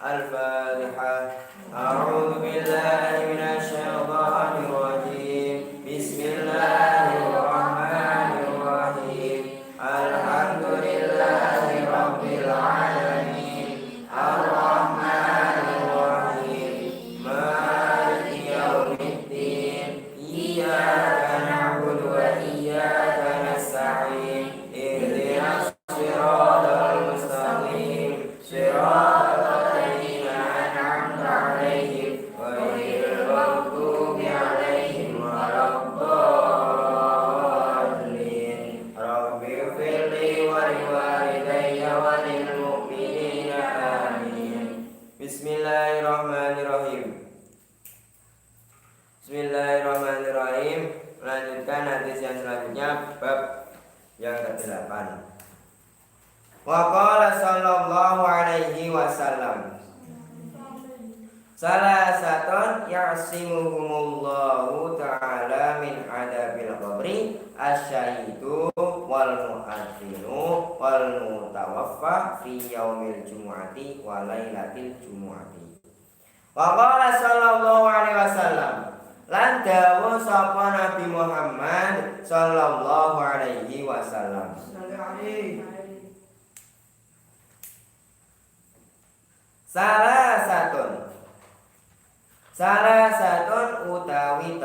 Al-Fatihah. A'udzu billahi minasy syaithanir rajim. Bismillahirrahmanirrahim. Alhamdulillahi rabbil alamin. Ar-Rahmanir Rahim. Maliki yaumiddin. Iyyaka na'budu wa iyyaka nasta'in. Ihdinas siratal mustaqim. Siratal ladzina an'amta 'alaihim ghairil maghdubi 'alaihim waladdallin. Rabbi ighfirli wa liwalidayya wa lil mu'minina amin. Bismillahirrahmanirrahim. Bismillahirrahmanirrahim. Lanjutkan hadis yang selanjutnya, bab yang ke-8. Wa qala sallallahu alaihi wasallam, salasatun ya'simuhumullahu ta'ala min adabil qabri asyahidu wal mu'adzinu wal mutawaffa fi yaumil jumu'ati wa lailatil jumu'ati. Wa qala sallallahu alaihi wasallam, lan dawuh sapa Nabi Muhammad sallallahu alaihi wasallam, salah satun utawi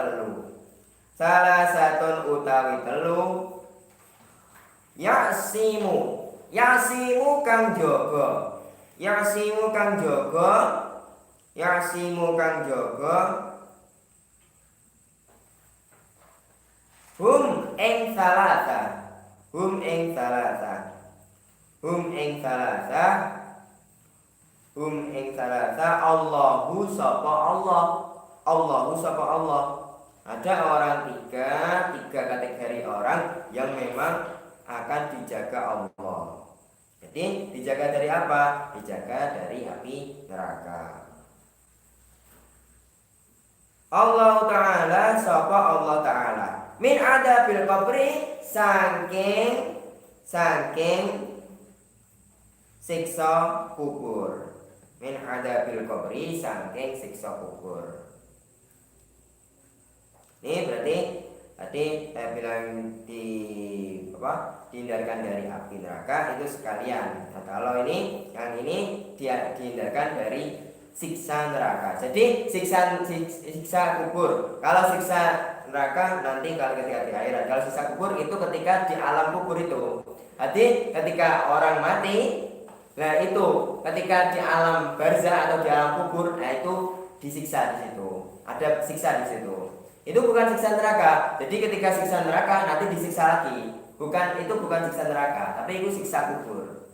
telu yasimu kang jaga hum ing salasa Allahu sapa Allah. Ada orang tiga kategori orang yang memang akan dijaga Allah. Jadi dijaga dari apa? Dijaga dari api neraka. Allah Ta'ala sapa Allah Ta'ala min adabil qabri, saking siksa kubur. Min adabil qabri, saking siksa kubur. Ini berarti tadi saya bilang dihindarkan dari api neraka itu sekalian. Nah, kalau ini yang ini dia dihindarkan dari siksa neraka. Jadi siksa kubur. Kalau siksa neraka nanti kalau ketika di akhirat. Kalau siksa kubur itu ketika di alam kubur itu. Jadi ketika orang mati, nah itu ketika di alam barzah atau di alam kubur, nah itu disiksa di situ. Ada siksa di situ. Itu bukan siksa neraka. Jadi ketika siksa neraka nanti disiksa lagi. Bukan siksa neraka, tapi itu siksa kubur.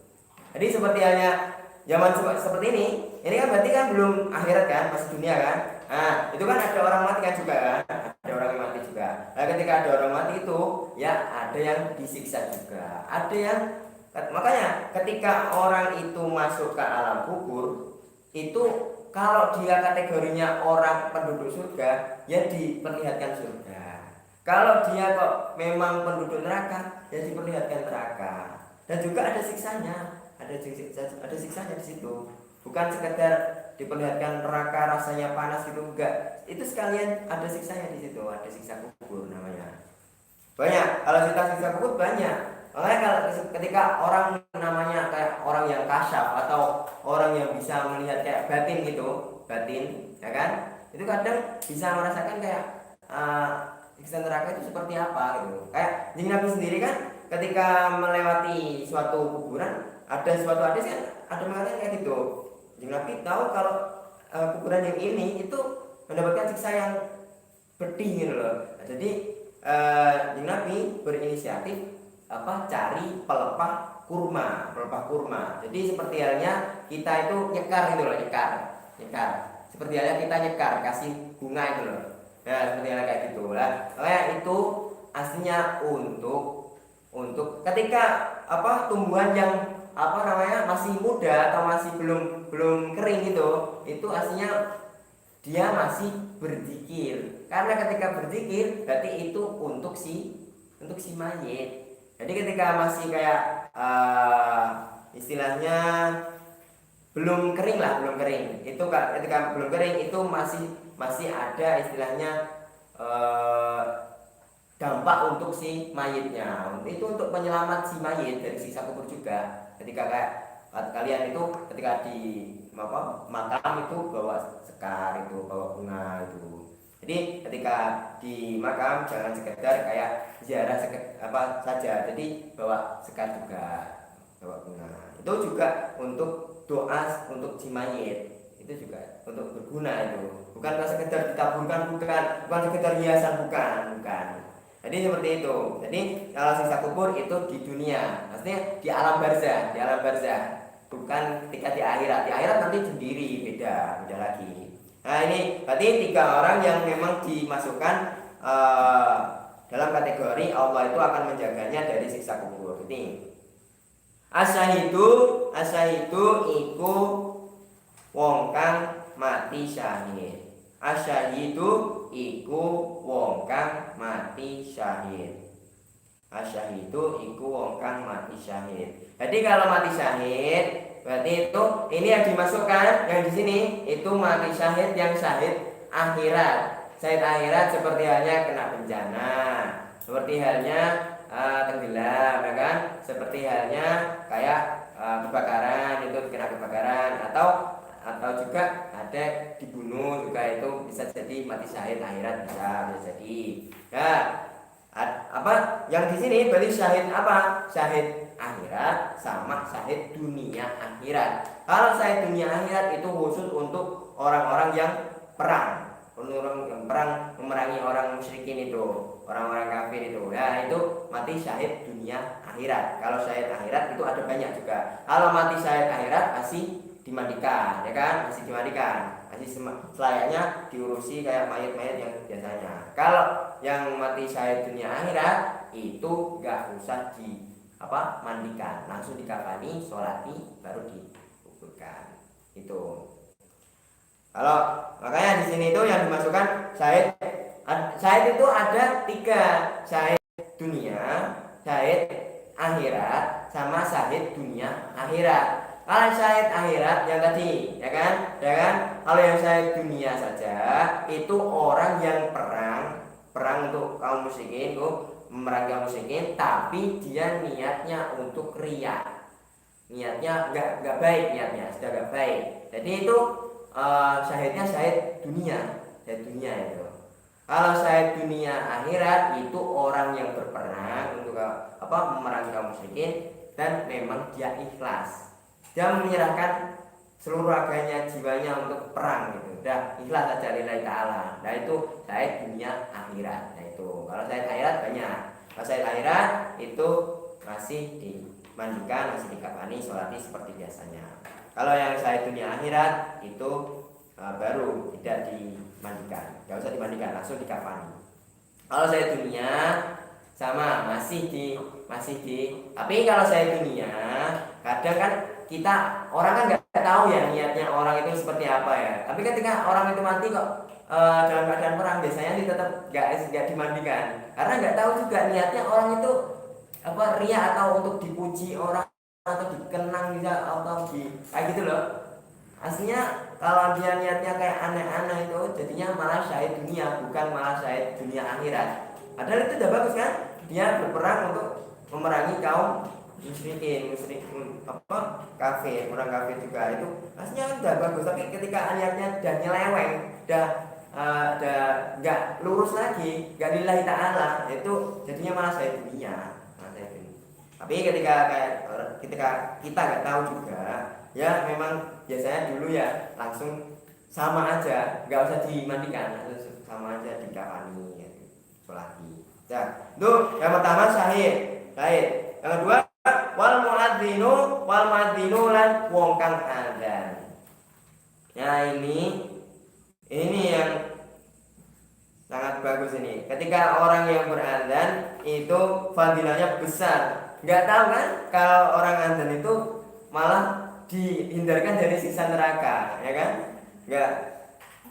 Jadi seperti halnya zaman seperti ini kan berarti kan belum akhirat kan, masih dunia kan. Nah, itu kan ada orang mati kan juga kan. Ada orang yang mati juga. Nah, ketika ada orang mati itu, ya ada yang disiksa juga. Ada yang makanya ketika orang itu masuk ke alam kubur, itu kalau dia kategorinya orang penduduk surga, ya diperlihatkan surga. Kalau dia kok memang penduduk neraka, ya diperlihatkan neraka. Dan juga ada siksanya, ada siksanya di situ. Bukan sekedar diperlihatkan neraka rasanya panas gitu, enggak. Itu sekalian ada siksanya di situ, ada siksa kubur namanya. Banyak, kalau siksa kubur banyak. Makanya kalau ketika orang namanya kayak orang yang kasyaf atau orang yang bisa melihat kayak batin, ya kan? Itu kadang bisa merasakan kayak siksa neraka itu seperti apa gitu. Kayak Nabi sendiri kan ketika melewati suatu kuburan, ada suatu hadis kan ada mengatakan kayak gitu. Nabi tahu kalau kuburan yang ini itu mendapatkan siksa yang pedih gitu loh. Jadi Nabi berinisiatif cari pelepah kurma. Jadi seperti halnya kita itu nyekar gitu loh, nyekar. Seperti halnya kita nyekar, kasih bunga itu loh. Nah, seperti halnya kayak gitu lah. Kayak itu aslinya untuk ketika tumbuhan yang masih muda atau masih belum kering itu aslinya dia masih berzikir. Karena ketika berzikir berarti itu untuk si mayit. Jadi ketika masih kayak istilahnya belum kering lah, belum kering. Itu ketika belum kering itu masih ada istilahnya dampak untuk si mayitnya. Itu untuk penyelamat si mayit dari siksa kubur juga. Ketika kayak kalian itu ketika di makam itu bawa sekar, itu bawa bunga itu. Jadi ketika di makam jangan sekedar kayak ziarah saja. Jadi bawa sekar juga, bawa bunga. Itu juga untuk doa untuk si mayit. Itu juga untuk berguna itu. Bukan sekedar ditaburkan, bukan sekedar hiasan, bukan. Jadi seperti itu. Jadi kalau siksa kubur itu di dunia, maksudnya di alam barzah, bukan ketika di akhirat. Di akhirat nanti sendiri, beda lagi. Nah ini berarti 3 orang yang memang dimasukkan dalam kategori Allah itu akan menjaganya dari siksa kubur. Ini asyahidu iku wong kang mati syahid. Asyahidu iku wong kang mati syahid. Asyahidu iku wong kang mati syahid. Jadi kalau mati syahid berarti itu ini yang dimasukkan yang di sini itu mati syahid yang syahid akhirat. Syahid akhirat seperti halnya kena bencana, seperti halnya tenggelam, ya kan? Seperti halnya kayak kebakaran, itu kena kebakaran atau juga ada dibunuh juga, itu bisa jadi mati syahid akhirat, bisa jadi. Ya, apa yang di sini berarti syahid apa? Syahid akhirat sama syahid dunia akhirat. Kalau syahid dunia akhirat itu khusus untuk orang-orang yang perang, orang yang perang memerangi orang musyrikin itu, orang-orang kafir itu. Ya, itu mati syahid dunia akhirat. Kalau syahid akhirat itu ada banyak juga. Kalau mati syahid akhirat masih dimandikan, ya kan? Masih dimandikan, masih selayaknya diurusi kayak mayat-mayat yang biasanya. Kalau yang mati syahid dunia akhirat itu nggak usah mandikan, langsung dikafani, sholati, baru dikuburkan. Itu. Kalau makanya di sini itu yang dimasukkan syahid. Syahid itu ada 3, syahid dunia, syahid akhirat, sama syahid dunia akhirat. Kalau syahid akhirat yang tadi, ya kan? Kalau yang syahid dunia saja itu orang yang perang untuk kaum musyrikin, memerangi kaum musyrikin, tapi dia niatnya untuk riya. Niatnya enggak baik, niatnya sudah enggak baik. Jadi itu syahidnya syahid dunia itu. Kalau syahid dunia akhirat itu orang yang berperang untuk memerangi kaum musyrikin dan memang dia ikhlas. Dia menyerahkan seluruh raganya, jiwanya untuk perang gitu. Udah ikhlas saja lillahi ta'ala. Nah itu syahid dunia akhirat. Nah itu kalau syahid akhirat banyak. Kalau syahid akhirat itu masih dimandikan, masih dikafani, sholati seperti biasanya. Kalau yang syahid dunia akhirat itu baru tidak dimandikan, nggak usah dimandikan, langsung dikafani. Kalau syahid dunia sama masih di tapi kalau syahid dunia kadang kan kita orang kan nggak tahu ya niatnya orang itu seperti apa ya. Tapi ketika orang itu mati kok dalam keadaan perang, biasanya sih tetap nggak dimandikan karena nggak tahu juga niatnya orang itu ria atau untuk dipuji orang atau dikenang bisa atau kayak gitu loh. Aslinya kalau dia niatnya kayak aneh-aneh itu jadinya malah syahid dunia, bukan malah syahid dunia akhirat. Padahal itu udah bagus kan? Dia berperang untuk memerangi kaum musyrikin, kafir, orang kafir juga, itu aslinya kan udah bagus. Tapi ketika niatnya udah nyeleweng, udah nggak lurus lagi, nggak lillahi ta'ala, itu jadinya malah syahid dunia. Tapi ketika kita nggak tahu juga, ya memang biasanya dulu ya langsung sama aja, nggak usah dimandikan, sama aja dikafani, sholati. Ya, itu yang pertama syahid. Yang kedua wal muadzinu lan wong kang adzan. Ya ini yang sangat bagus ini. Ketika orang yang beradzan itu fadilahnya besar. Nggak tahu kan kalau orang adzan itu malah dihindarkan dari siksa neraka, ya kan?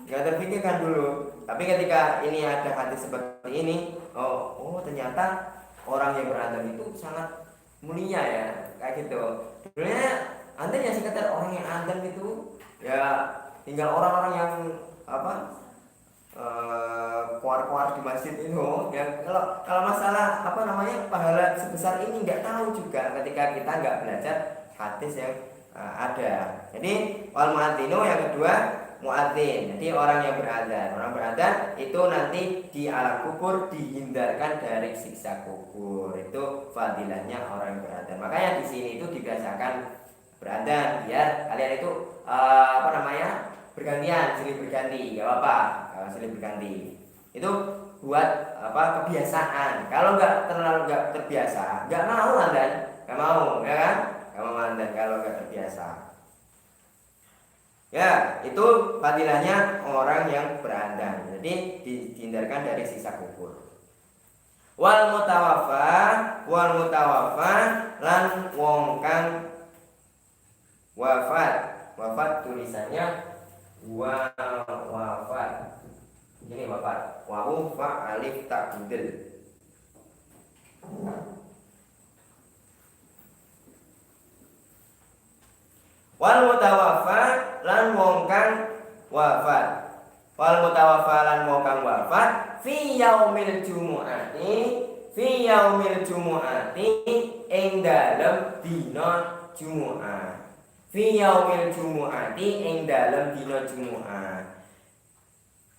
Nggak terpikirkan dulu. Tapi ketika ini ada hati seperti ini, oh ternyata orang yang beradzan itu sangat mulia ya, kayak gitu. Sebenarnya Adzan ya sekedar orang yang adzan itu ya tinggal orang-orang yang apa keluar-keluar di masjid itu ya. Kalau masalah apa namanya pahala sebesar ini nggak tahu juga ketika kita nggak belajar hadis yang ada. Jadi wal muadzinu yang kedua muadzin. Jadi orang yang beradzan. Orang beradzan itu nanti di alam kubur dihindarkan dari siksa kubur. Itu fadilahnya orang yang beradzan. Makanya di sini itu dibiasakan beradzan biar kalian itu apa namanya bergantian, silih berganti, gak apa-apa, silih berganti. Itu buat apa kebiasaan. Kalau nggak terbiasa, nggak mau adzan, nggak mau, ya kan? Nggak mau adzan kalau nggak terbiasa. Ya, itu fadilahnya orang yang beradzan. Jadi dihindarkan dari siksa kubur. Wal mutawaffa lan wong kang wafat tulisannya wafat. Ini wafat. Wawu fa alif ta budel. Wal mutawaffa lan wong kang wafat. Wal mutawaffa lan wong kang wafat fi yaumil jumu'ati ing dalem dina Jumu'ah. Fi yaumil jumu'ati ing dalem dina Jumu'ah.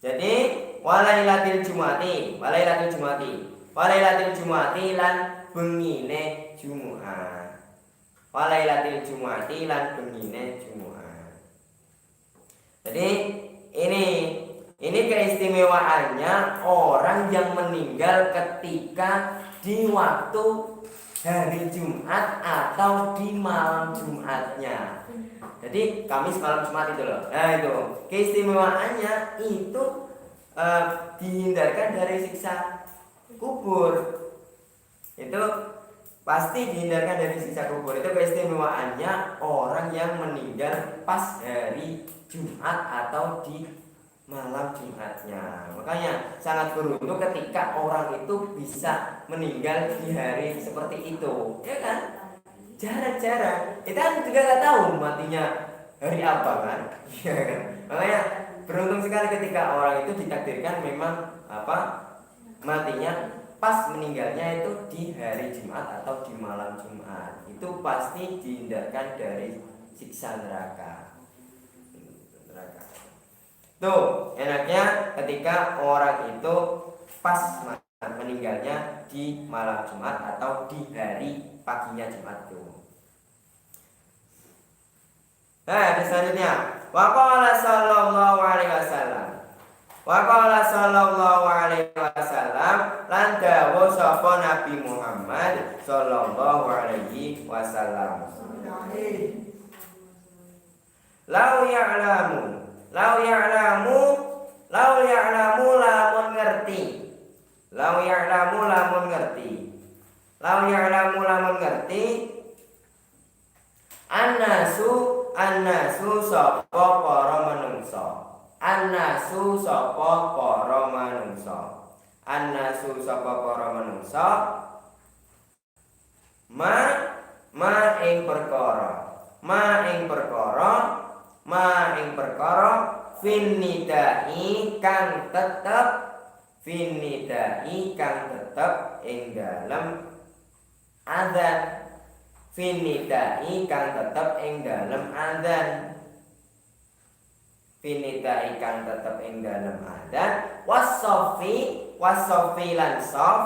Jadi walailatil jumu'ati lan bengine Jumu'ah. Walailatil jumu'ati lan bengine Jumu'ah. Jadi ini keistimewaannya orang yang meninggal ketika di waktu hari Jumat atau di malam Jumatnya. Jadi Kamis malam Jumat itu loh. Nah itu keistimewaannya itu dihindarkan dari siksa kubur. Itu pasti dihindarkan dari siksa kubur. Itu keistimewaannya orang yang meninggal pas hari Jumat atau di malam Jumatnya. Makanya sangat beruntung ketika orang itu bisa meninggal di hari seperti itu, ya kan? Jarang-jarang. Kita kan juga nggak tahu matinya hari apa kan? Ya kan? Makanya beruntung sekali ketika orang itu ditakdirkan memang apa matinya pas meninggalnya itu di hari Jumat atau di malam Jumat. Itu pasti dihindarkan dari siksa neraka. Tuh, enaknya ketika orang itu pas meninggalnya di malam Jumat atau di hari paginya Jumat itu. Nah, selanjutnya, waqala sallallahu alaihi wasallam lan dawuh sapa Nabi Muhammad sallallahu alaihi wasallam. Lau ya'lamu lamun ngerti annasu sapa para manungsa ma ing perkara finnidai kang tetep ing dalem adzan wasofi lan sof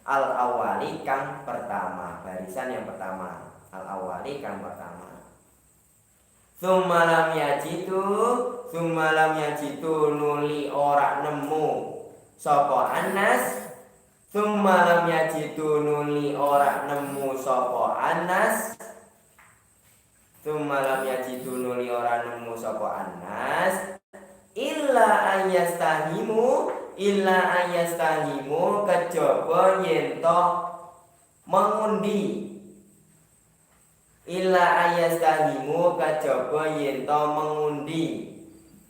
al awali kang pertama, barisan yang pertama, al awali kang pertama. Summalam yajitu nuli ora nemu sapa Anas. Summalam yajitu nuli ora nemu sapa Anas. Illa ayastahimu kejaba yen to mengundi.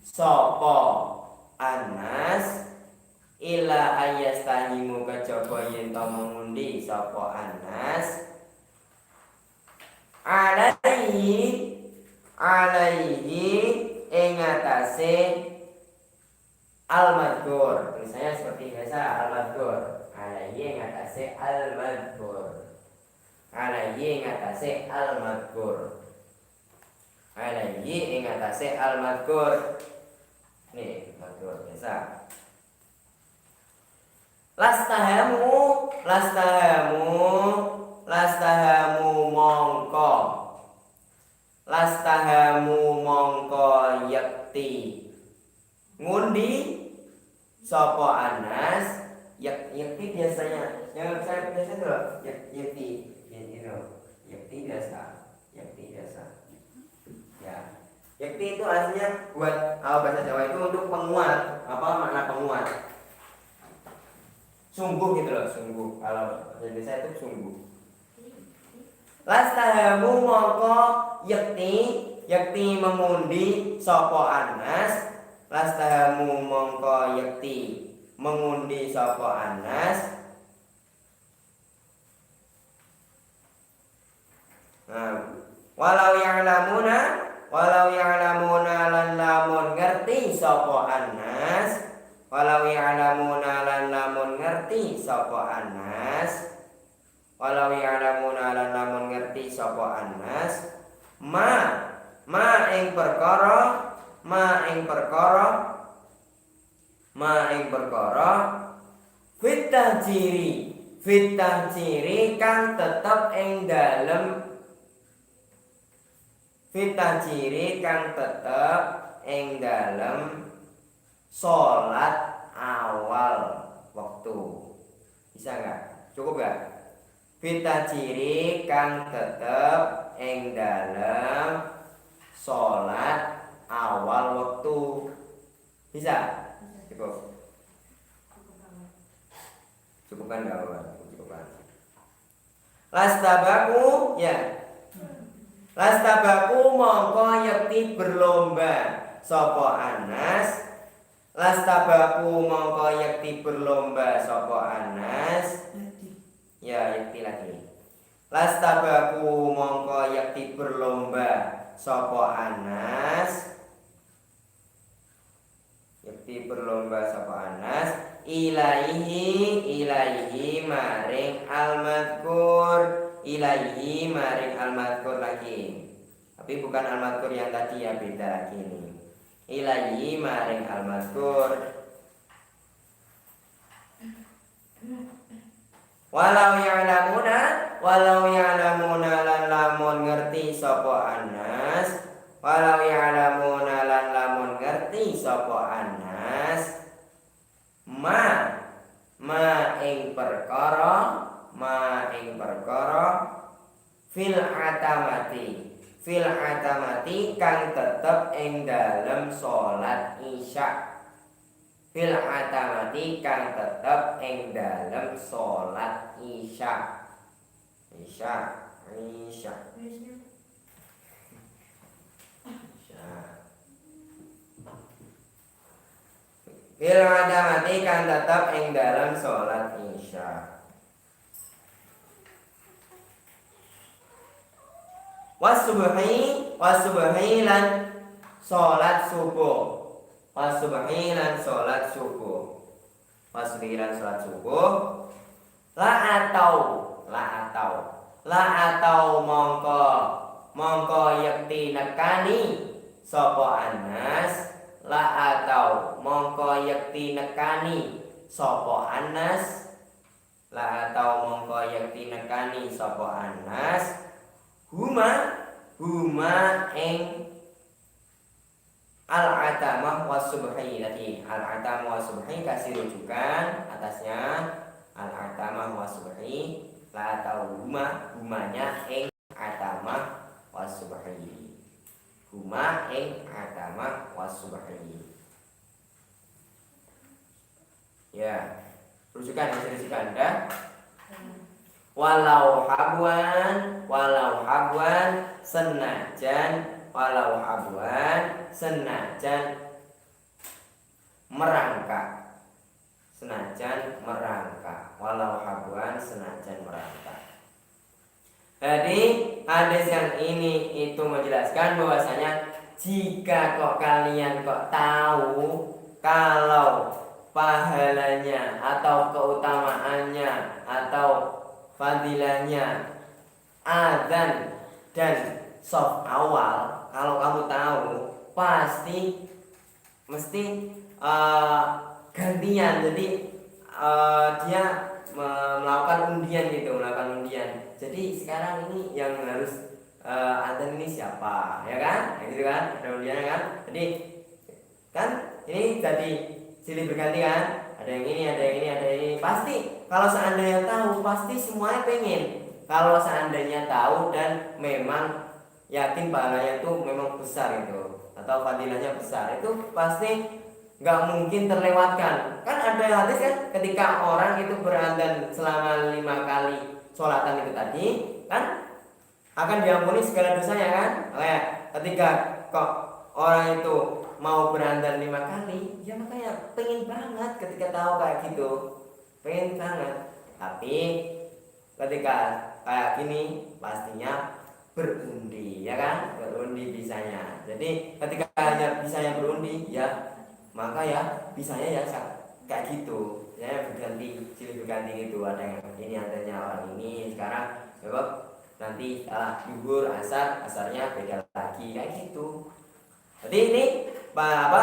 Sapa Anas alaihi alaihi ing atase al-madhkur. Tulisannya seperti biasa al-madhkur. Alaihi ing atase al-madhkur. Alaihi ing atase al-madhkur. Alaihi ing atase al-madhkur. Nih, madhkur biasa. Lastahamu mongko. Lastahamu mongko yakti. Ngundi sapa Anas yakti biasanya. Yang saya biasa itu loh, yakti. Yakti biasa. Ya. Yakti itu artinya buat bahasa Jawa itu untuk penguat. Apa makna penguat? Sungguh gitu loh, sungguh. Kalau bahasa Indonesia itu sungguh. Lastahamu mongko yakti mengundi sapa Anas. Lastahamu mongko yakti mengundi sapa Anas. Walau ya'lamuna lan lamun ngerti sapa Anas. Walau ya'lamuna lan lamun ngerti sapa Anas. Walau ya'lamuna lan lamun ngerti sapa Anas. Ma ing perkara fitah ciri kang tetep ing dalem salat awal waktu. Bisa nggak? Cukup nggak? Fitah ciri kang tetep ing dalem salat awal waktu. Bisa? Cukup. Cukupkan nggak apa? Cukupkan. Lastabaku ya. Lastabaku mongko yakti berlomba sapa Anas. Lastabaku mongko yakti berlomba sapa Anas. Ya, yakti lagi. Lastabaku mongko yakti berlomba sapa Anas. Yakti berlomba sapa Anas ilaihi maring al-madhkur. Ilaihi maring al-madhkur lagi. Tapi bukan al-madhkur yang tadi ya, beda lagi ini. Ilaihi maring al-madhkur. Walau ya'lamuna lan lamun ngerti sapa Anas. Walau ya'lamuna lan lamun ngerti sapa Anas. Ma ing perkara fil atamati kang tetep ing dalem salat isya. Fil atamati kang tetep ing dalem salat isya. Fil atamati kang tetep ing dalem salat isya. Wasubhi lan salat subuh. Wasubhi lan salat subuh. La atau mongko yakti nekani sapa Anas. La atau mongko yakti nekani sapa Anas. La atau mongko yakti nekani sapa Anas. Huma ing al-atamah was-subhi. Tadi al-atamah was-subhi kasih rujukan atasnya al-atamah was-subhi. La atau humanya ing atamah was-subhi. Huma ing atamah was-subhi. Ya, rujukan dah. Walau habwan senajan merangkak. Walau habwan senajan merangkak. Jadi hadis yang ini itu menjelaskan bahwasanya jika kok kalian kok tahu kalau pahalanya atau keutamaannya atau fadilahnya adzan dan shaf awal, kalau kamu tahu pasti mesti gantian. Jadi dia melakukan undian gitu, melakukan undian. Jadi sekarang ini yang harus adzan ini siapa, ya kan? Gitu kan, ada undian kan? Jadi kan ini jadi silih berganti kan? Ada yang ini, ada yang ini, ada yang ini. Pasti kalau seandainya tahu, pasti semuanya pengen. Kalau seandainya tahu dan memang yakin pahalanya itu memang besar itu atau fadilahnya besar, itu pasti nggak mungkin terlewatkan. Kan ada hadis kan, ketika orang itu beradzan selama 5 kali sholatan itu tadi kan akan diampuni segala dosanya kan. Kayak ketika kok orang itu mau beradzan 5 kali, ya makanya pengen banget ketika tahu kayak gitu, pengen banget. Tapi ketika kayak gini pastinya berundi, ya kan, berundi bisanya. Jadi ketika hanya bisanya berundi, ya maka ya bisanya ya kayak gitu, ya berganti, silih berganti gitu. Ada yang ini, adanya orang ini sekarang sebab nanti zuhur asarnya beda lagi kayak gitu. Jadi ini apa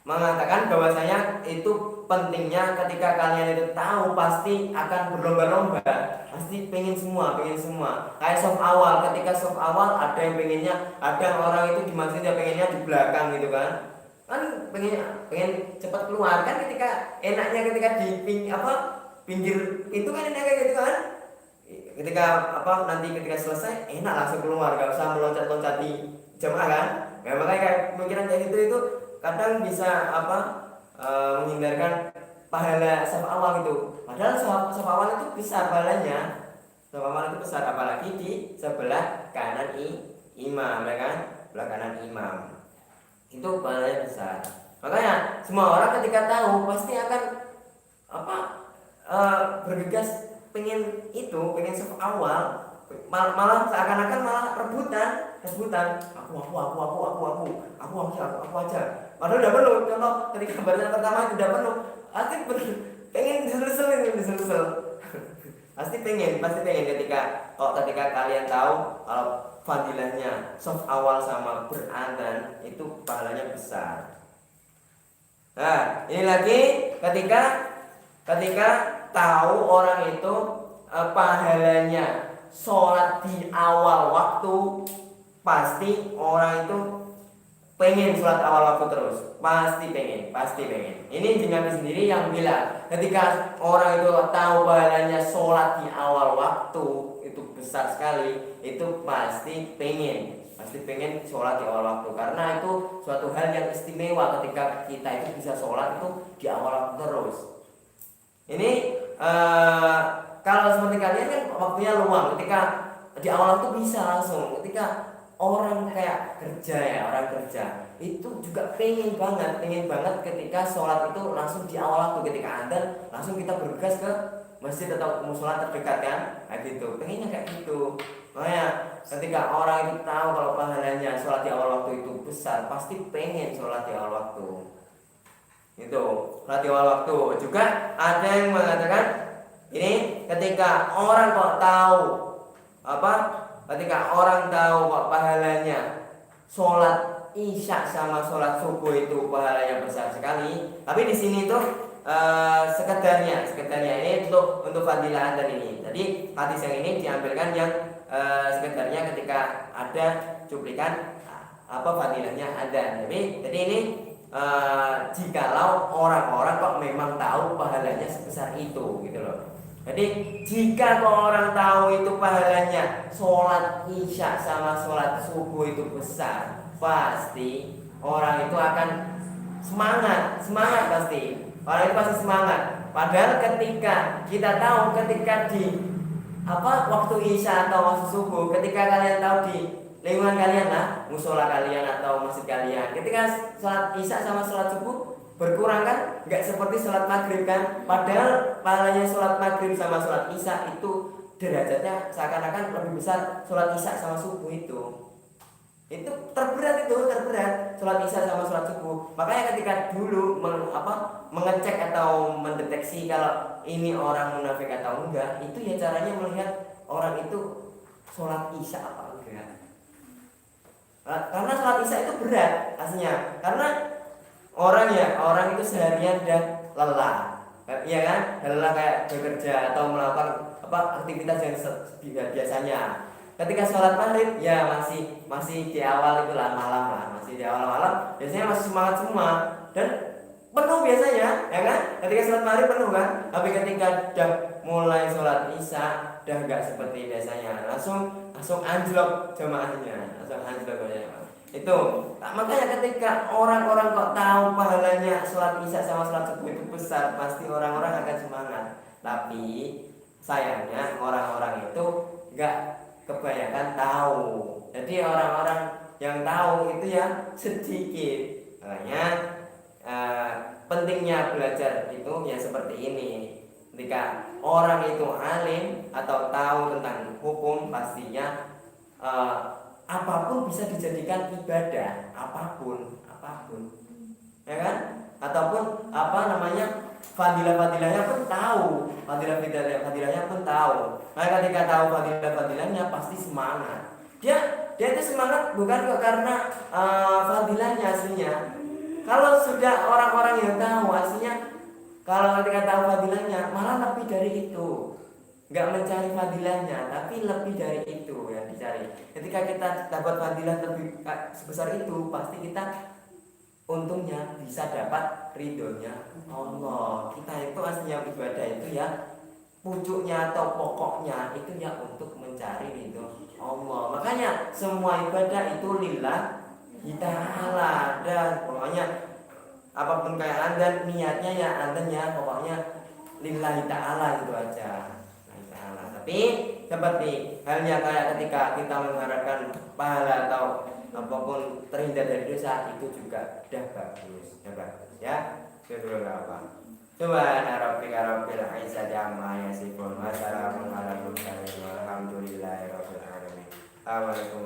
mengatakan bahwasanya itu pentingnya ketika kalian itu tahu pasti akan berlomba-lomba, pasti pengen semua. Kayak soft awal, ketika soft awal ada yang pengennya, ada orang itu dimaksudnya pengennya di belakang gitu kan pengen cepat keluar kan, ketika enaknya ketika di pinggir itu kan enaknya gitu kan, ketika nanti ketika selesai enak langsung keluar, gak usah meloncat-loncat di jamaah kan. Nah, makanya kayak pemikiran kayak gitu itu kadang bisa menghindarkan pahala saf awal itu. Padahal saf awal itu besar pahalanya, saf awal itu besar, apalagi di sebelah kanan imam, ya kan, sebelah kanan imam itu pahalanya besar. Makanya semua orang ketika tahu pasti akan bergegas pengen saf awal, malah seakan-akan malah rebutan aku aja. Padahal udah penuh. Contoh ketika barisan pertama itu udah penuh, pasti pengen diselsel. pasti pengen ketika kalian tahu kalau fadilahnya saf awal sama beradzan itu pahalanya besar. Nah, ini lagi ketika tahu orang itu pahalanya sholat di awal waktu, pasti orang itu pengen sholat awal waktu terus, pasti pengen. Ini Nabi sendiri yang bilang, ketika orang itu tahu pahalanya sholat di awal waktu itu besar sekali, itu pasti pengen sholat di awal waktu, karena itu suatu hal yang istimewa ketika kita itu bisa sholat itu di awal waktu terus. Ini kalau seperti kalian kan waktunya luang, ketika di awal waktu bisa langsung. Ketika orang kayak orang kerja itu juga pengen banget ketika sholat itu langsung di awal waktu, ketika adzan langsung kita bergegas ke masjid atau musola terdekat kan, kayak gitu, pengennya kayak gitu. Makanya ketika orang itu tahu kalau pahalanya sholat di awal waktu itu besar, pasti pengen sholat di awal waktu itu. Sholat di awal waktu juga ada yang mengatakan ini ketika orang kok tahu kok pahalanya sholat isya sama sholat subuh itu pahalanya besar sekali. Tapi di sini tuh sekedarnya ini untuk fadilah adzan ini. Jadi hadis yang ini diambilkan yang sekedarnya ketika ada cuplikan fadilahnya adzan. Jadi ini jikalau orang-orang kok memang tahu pahalanya sebesar itu gitu loh. Jadi jika orang tahu itu pahalanya sholat isya sama sholat subuh itu besar, pasti orang itu akan semangat pasti. Orang itu pasti semangat. Padahal ketika kita tahu ketika di waktu isya atau waktu subuh, ketika kalian tahu di lingkungan kalian lah, musola kalian atau masjid kalian, ketika sholat isya sama sholat subuh berkurang kan, nggak seperti sholat maghrib kan. Padahal pahalanya sholat maghrib sama sholat isya itu derajatnya seakan-akan lebih besar sholat isya sama subuh itu terberat sholat isya sama sholat subuh. Makanya ketika dulu mengecek atau mendeteksi kalau ini orang munafik atau enggak, itu ya caranya melihat orang itu sholat isya apa enggak. Karena sholat isya itu berat aslinya, karena orang itu seharian dan lelah, ya kan, lelah kayak bekerja atau melakukan aktivitas yang biasanya. Ketika sholat maghrib ya masih di awal itu malam, masih di awal malam, biasanya masih semangat semua dan penuh biasanya, ya kan. Ketika sholat maghrib penuh kan, tapi ketika udah mulai sholat isya udah enggak seperti biasanya, langsung anjlok jamaahnya, langsung anjlok ya. Itu makanya ketika orang-orang kok tahu pahalanya sholat isya sama sholat subuh itu besar, pasti orang-orang akan semangat. Tapi sayangnya orang-orang itu enggak kebanyakan tahu. Jadi orang-orang yang tahu itu ya sedikit. Makanya pentingnya belajar itu ya seperti ini. Ketika orang itu alim atau tahu tentang hukum, pastinya apapun bisa dijadikan ibadah, apapun, ya kan? Ataupun fadilah-fadilahnya pun tahu, fadilah-fadilahnya pun tahu. Nah, ketika tahu fadilah-fadilahnya pasti semangat. Dia itu semangat bukan kok karena fadilahnya aslinya. Kalau sudah orang-orang yang tahu aslinya, kalau ketika tahu fadilahnya malah lebih dari itu. Nggak mencari fadilahnya, tapi lebih dari itu yang dicari. Ketika kita dapat fadilah lebih sebesar itu, pasti kita untungnya bisa dapat ridhonya Allah. Kita itu aslinya ibadah itu ya pucuknya atau pokoknya itu ya untuk mencari ridho Allah. Makanya semua ibadah itu lillahi ta'ala. Dan pokoknya apapun kayak adzan, niatnya ya adzan ya pokoknya lillahi ta'ala itu aja. Tapi seperti halnya kayak ketika kita mengharapkan pahala atau apapun terhindar dari dosa, itu juga udah bagus ya. Itu apa? Subhana rabbika rabbil izzati amma yasifun wa salamun alal mursalin walhamdulillahi rabbil alamin. Assalamualaikum